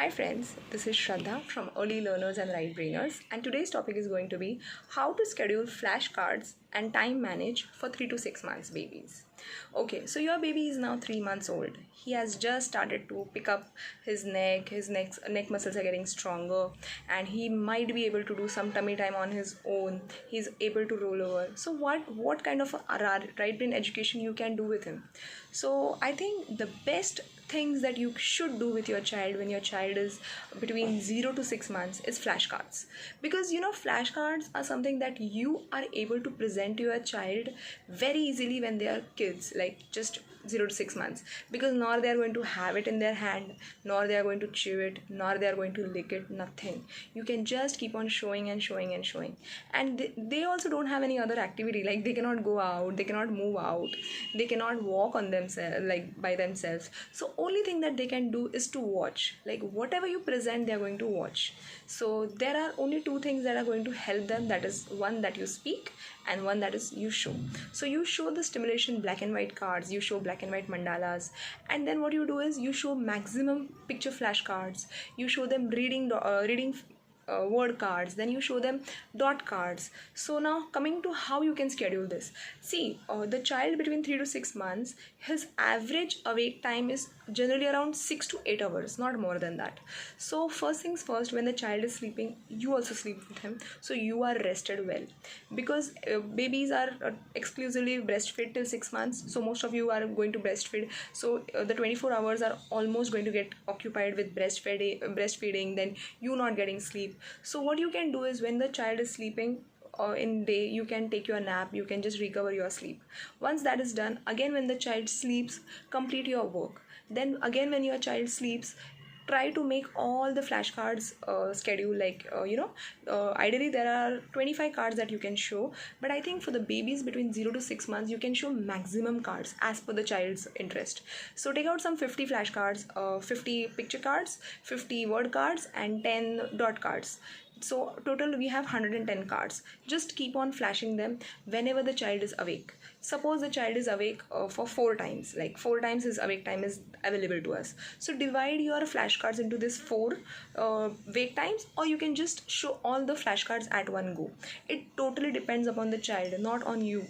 Hi friends, this is Shraddha from Early Learners and Right Brainers, and today's topic is going to be how to schedule flashcards and time manage for 3 to 6 months babies. Okay, so your baby is now 3 months old. He has just started to pick up his neck muscles are getting stronger, and he might be able to do some tummy time on his own. He's able to roll over. So what kind of a right brain education you can do with him? So I think the best things that you should do with your child when your child is between 0 to 6 months is flashcards, because flashcards are something that you are able to present to your child very easily when they are kids, like just 0 to 6 months, because nor they are going to have it in their hand, nor they are going to chew it, nor they are going to lick it, nothing. You can just keep on showing and showing and showing, and they also don't have any other activity, like they cannot go out, they cannot move out, they cannot walk on themselves, like by themselves. So only thing that they can do is to watch, like whatever you present they are going to watch. So there are only two things that are going to help them, that is one that you speak and one that is you show. So you show the stimulation black and white cards, you show black and white mandalas, and then what you do is you show maximum picture flashcards, you show them reading word cards, then you show them dot cards. So now coming to how you can schedule this. See, the child between 3 to 6 months, his average awake time is generally around 6 to 8 hours, not more than that. So first things first, when the child is sleeping, you also sleep with him, so you are rested well, because babies are exclusively breastfed till 6 months, so most of you are going to breastfeed. So the 24 hours are almost going to get occupied with breastfeeding, then you not getting sleep. So what you can do is when the child is sleeping in day, you can take your nap, you can just recover your sleep. Once that is done, again when the child sleeps, complete your work. Then again when your child sleeps, try to make all the flashcards schedule, like ideally there are 25 cards that you can show, but I think for the babies between 0 to 6 months you can show maximum cards as per the child's interest. So take out some 50 flashcards, 50 picture cards, 50 word cards, and 10 dot cards. So total we have 110 cards. Just keep on flashing them whenever the child is awake. Suppose the child is awake for 4 times, like 4 times his awake time is available to us. So divide your flashcards into this 4 wake times, or you can just show all the flashcards at one go. It totally depends upon the child, not on you.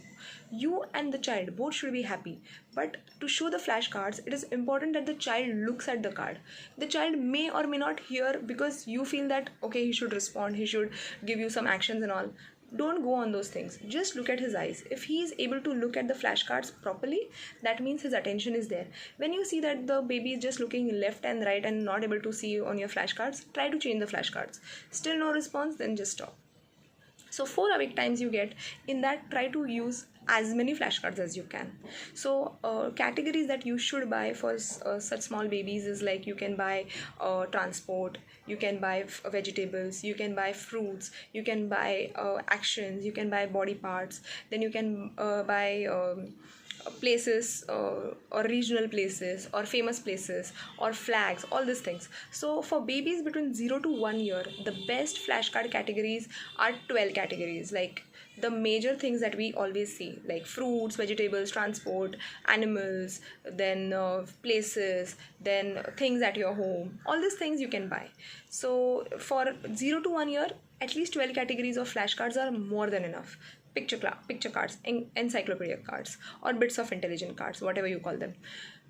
You and the child both should be happy, but to show the flashcards, it is important that the child looks at the card. The child may or may not hear, because you feel that okay, he should respond, he should give you some actions and all. Don't go on those things, just look at his eyes. If he is able to look at the flashcards properly, that means his attention is there. When you see that the baby is just looking left and right and not able to see on your flashcards, try to change the flashcards. Still no response, then just stop. So 4 awake times you get, in that try to use as many flashcards as you can. So categories that you should buy for such small babies is, like you can buy transport, you can buy vegetables, you can buy fruits, you can buy actions, you can buy body parts, then you can buy places, or regional places, or famous places, or flags, all these things. So for babies between 0 to 1 year, the best flashcard categories are 12 categories, like the major things that we always see, like fruits, vegetables, transport, animals, then places, then things at your home, all these things you can buy. So for 0 to 1 year, at least 12 categories of flashcards are more than enough. Picture cards, encyclopedia cards, or bits of intelligent cards, whatever you call them.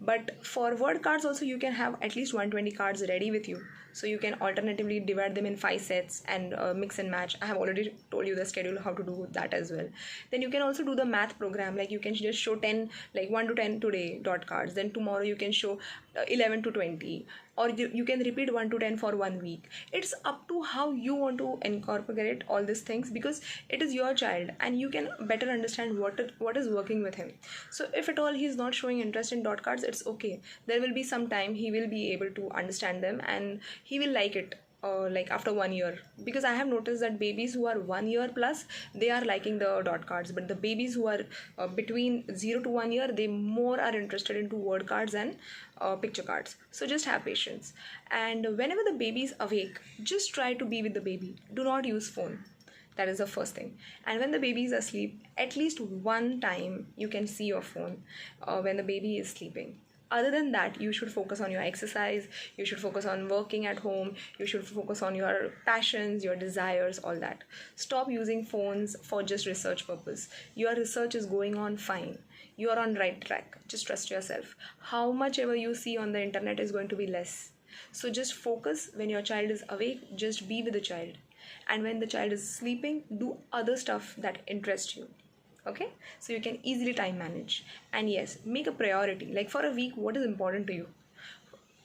But for word cards also, you can have at least 120 cards ready with you, so you can alternatively divide them in 5 sets and mix and match. I have already told you the schedule how to do that as well. Then you can also do the math program, like you can just show 10, like 1 to 10 today dot cards, then tomorrow you can show 11 to 20, or you can repeat 1 to 10 for 1 week. It's up to how you want to incorporate all these things, because it is your child and you can better understand what is working with him. So if at all he is not showing interest in dot cards, it's okay. There will be some time he will be able to understand them, and he will like it, like after 1 year, because I have noticed that babies who are 1 year plus, they are liking the dot cards, but the babies who are between 0 to 1 year, they more are interested into word cards and picture cards. So just have patience, and whenever the baby is awake, just try to be with the baby. Do not use phone. That is the first thing. And when the baby is asleep, at least one time you can see your phone when the baby is sleeping. Other than that, you should focus on your exercise, you should focus on working at home, you should focus on your passions, your desires, all that. Stop using phones for just research purpose. Your research is going on fine, you are on right track, just trust yourself. How much ever you see on the internet is going to be less. So just focus. When your child is awake, just be with the child, and when the child is sleeping, do other stuff that interest you. Okay, so you can easily time manage. And yes, make a priority, like for a week, what is important to you.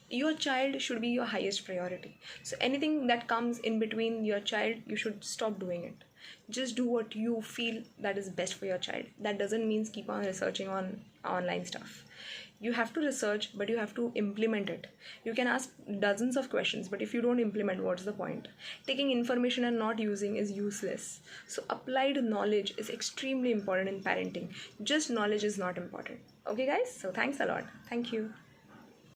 Your child should be your highest priority. So anything that comes in between your child, you should stop doing it. Just do what you feel that is best for your child. That doesn't mean keep on researching on online stuff. You have to research, but you have to implement it. You can ask dozens of questions, but if you don't implement, what's the point? Taking information and not using is useless. So applied knowledge is extremely important in parenting. Just knowledge is not important. Okay guys, so thanks a lot. Thank you.